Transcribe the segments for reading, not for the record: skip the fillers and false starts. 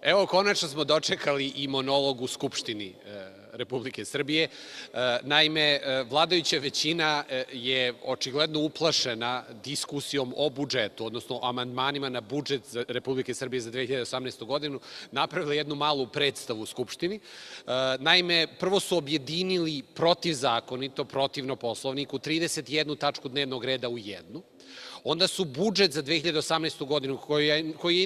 Evo, konačno smo dočekali i monolog u Skupštini Republike Srbije. Naime, vladajuća većina je očigledno uplašena diskusijom o budžetu, odnosno amandmanima na budžet Republike Srbije za 2018. godinu, napravila jednu malu predstavu u Skupštini. Naime, prvo su objedinili protivzakonito, protivno Poslovniku, 31 tačku dnevnog reda u jednu. Onda su budžet za 2018. godinu, koji je i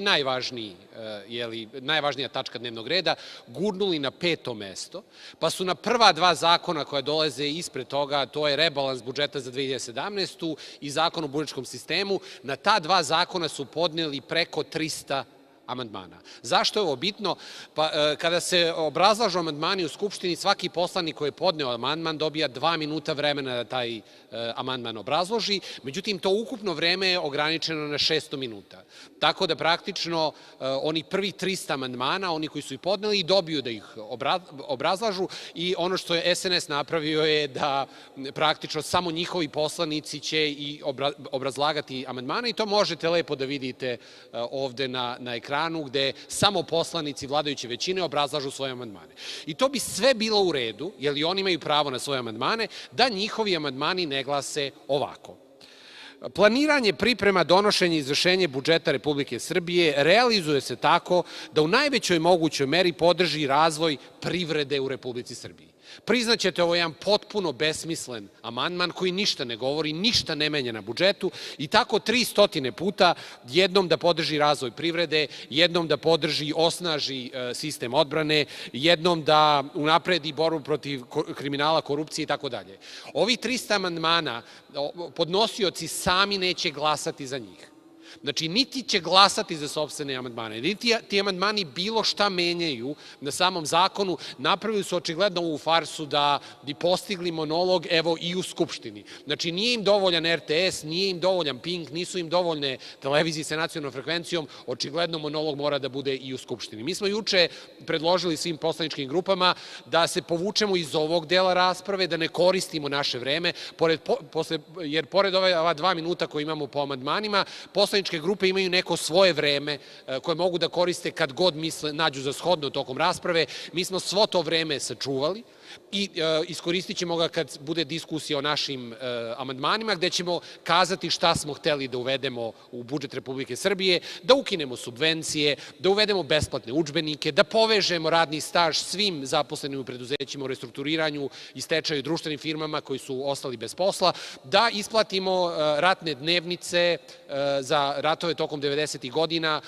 najvažnija tačka dnevnog reda, gurnuli na 5. mesto, pa su na prva dva zakona koja dolaze ispred toga, to je rebalans budžeta za 2017. i zakon o budžetskom sistemu, na ta dva zakona su podneli preko 300 amandmana. Zašto je ovo bitno? Pa kada se obrazlažu amandmani u Skupštini, svaki poslanik koji je podneo amandman dobija 2 minuta vremena da taj amandman obrazloži, međutim to ukupno vreme je ograničeno na 600 minuta. Tako da praktično oni prvih 300 amandmana, oni koji su ih podneli, dobiju da ih obrazlažu i ono što je SNS napravio je da praktično samo njihovi poslanici će i obrazlagati amandmane i to možete lepo da vidite ovde na ekranu, gde samo poslanici vladajuće većine obrazlažu svoje amandmane. I to bi sve bilo u redu, jer i oni imaju pravo na svoje amandmane, da njihovi amandmani ne glase ovako. Planiranje, priprema, donošenje i izvršenje budžeta Republike Srbije realizuje se tako da u najvećoj mogućoj meri podrži razvoj privrede u Republici Srbiji. Priznaćete, ovo je jedan potpuno besmislen amandman koji ništa ne govori, ništa ne menja na budžetu i tako 300 puta, jednom da podrži razvoj privrede, jednom da podrži, osnaži sistem odbrane, jednom da unapredi borbu protiv kriminala, korupcije i tako dalje. Ovih 300 amandmana podnosioci sami neće glasati za njih. Znači, niti će glasati za sopstvene amandmane, niti ti amandmani bilo šta menjaju na samom zakonu, napravili su očigledno ovu farsu da bi postigli monolog, evo, i u Skupštini. Znači, nije im dovoljan RTS, nije im dovoljan Pink, nisu im dovoljne televizije sa nacionalnom frekvencijom, očigledno monolog mora da bude i u Skupštini. Mi smo juče predložili svim poslaničkim grupama da se povučemo iz ovog dela rasprave, da ne koristimo naše vreme, jer pored ova 2 minuta koje imamo po amandmanima, poslaničke grupe imaju neko svoje vreme koje mogu da koriste kad god misle, nađu za shodno tokom rasprave. Mi smo svo to vreme sačuvali i iskoristit ćemo ga kad bude diskusija o našim amandmanima, gde ćemo kazati šta smo hteli da uvedemo u budžet Republike Srbije, da ukinemo subvencije, da uvedemo besplatne udžbenike, da povežemo radni staž svim zaposlenim u preduzećima u restrukturiranju i stečaju društvenim firmama koji su ostali bez posla, da isplatimo ratne dnevnice za ratove tokom 90. godina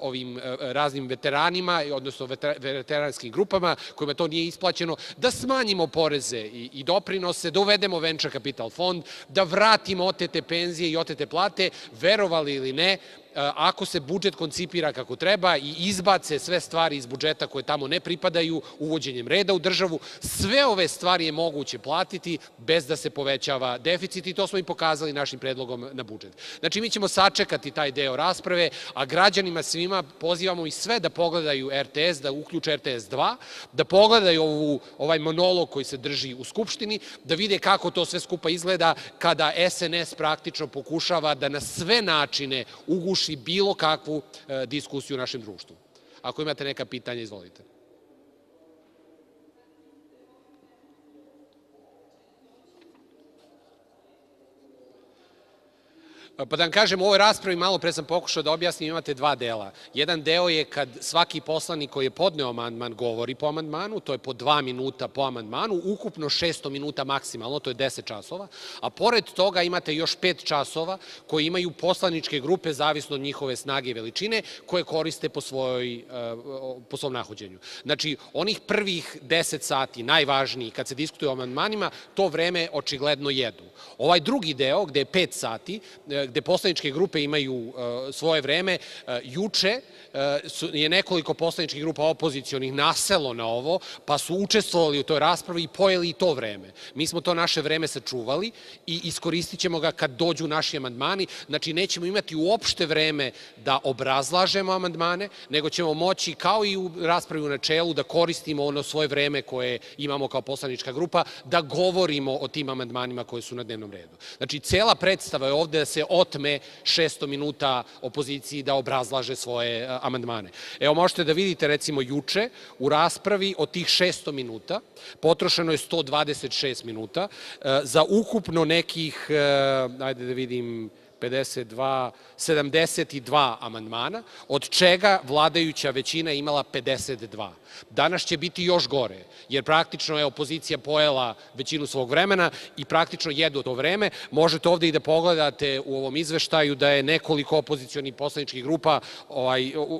ovim raznim veteranima, odnosno veteranskim grupama kojima to nije isplaćeno, da smanjimo poreze i doprinose, da uvedemo venture capital fond, da vratimo otete penzije i otete plate, verovali ili ne, ako se budžet koncipira kako treba i izbace sve stvari iz budžeta koje tamo ne pripadaju, uvođenjem reda u državu, sve ove stvari je moguće platiti bez da se povećava deficit i to smo im pokazali našim predlogom na budžet. Znači, mi ćemo sačekati taj deo rasprave, a građanima svima pozivamo i sve da pogledaju RTS, da uključe RTS 2, da pogledaju ovaj monolog koji se drži u Skupštini, da vide kako to sve skupa izgleda kada SNS praktično pokušava da na sve načine uguši bilo kakvu diskusiju u našem društvu. Ako imate neka pitanja, izvolite. Pa da vam kažem, u ovoj raspravi malo pre sam pokušao da objasnim, imate dva dela. Jedan deo je kad svaki poslanik koji je podneo amandman govori po amandmanu, to je po 2 minuta po amandmanu, ukupno 600 minuta maksimalno, to je 10 časova, a pored toga imate još 5 časova koji imaju poslaničke grupe, zavisno od njihove snage i veličine, koje koriste po svom nahođenju. Znači, onih prvih 10 sati, najvažniji, kad se diskutuje o amandmanima, to vreme očigledno jedu. Ovaj drugi deo, gde je 5 sati, gde poslaničke grupe imaju svoje vreme, juče je nekoliko poslaničkih grupa opozicionih naselo na ovo, pa su učestvovali u toj raspravi i pojeli i to vreme. Mi smo to naše vreme sačuvali i iskoristit ćemo ga kad dođu naši amandmani. Znači, nećemo imati uopšte vreme da obrazlažemo amandmane, nego ćemo moći, kao i u raspravi u načelu, da koristimo ono svoje vreme koje imamo kao poslanička grupa, da govorimo o tim amandmanima koji su na dnevnom redu. Znači, cela predstava je ovde da se otme 600 minuta opoziciji da obrazlaže svoje amandmane. Evo, možete da vidite, recimo, juče u raspravi od tih 600 minuta potrošeno je 126 minuta za ukupno nekih, ajde da vidim, 72 amandmana, od čega vladajuća većina imala 52. Danas će biti još gore, jer praktično je opozicija pojela većinu svog vremena i praktično jedu to vreme. Možete ovde i da pogledate u ovom izveštaju da je nekoliko opozicionih poslaničkih grupa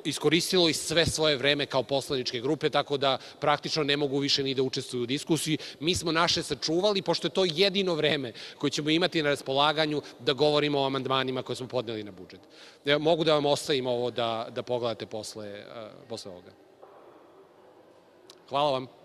iskoristilo i sve svoje vreme kao poslaničke grupe, tako da praktično ne mogu više ni da učestvuju u diskusiji. Mi smo naše sačuvali, pošto je to jedino vreme koje ćemo imati na raspolaganju da govorimo o amandmanima koje smo podneli na budžet. Mogu da vam ostavim ovo da pogledate posle ovoga. Hvala vam.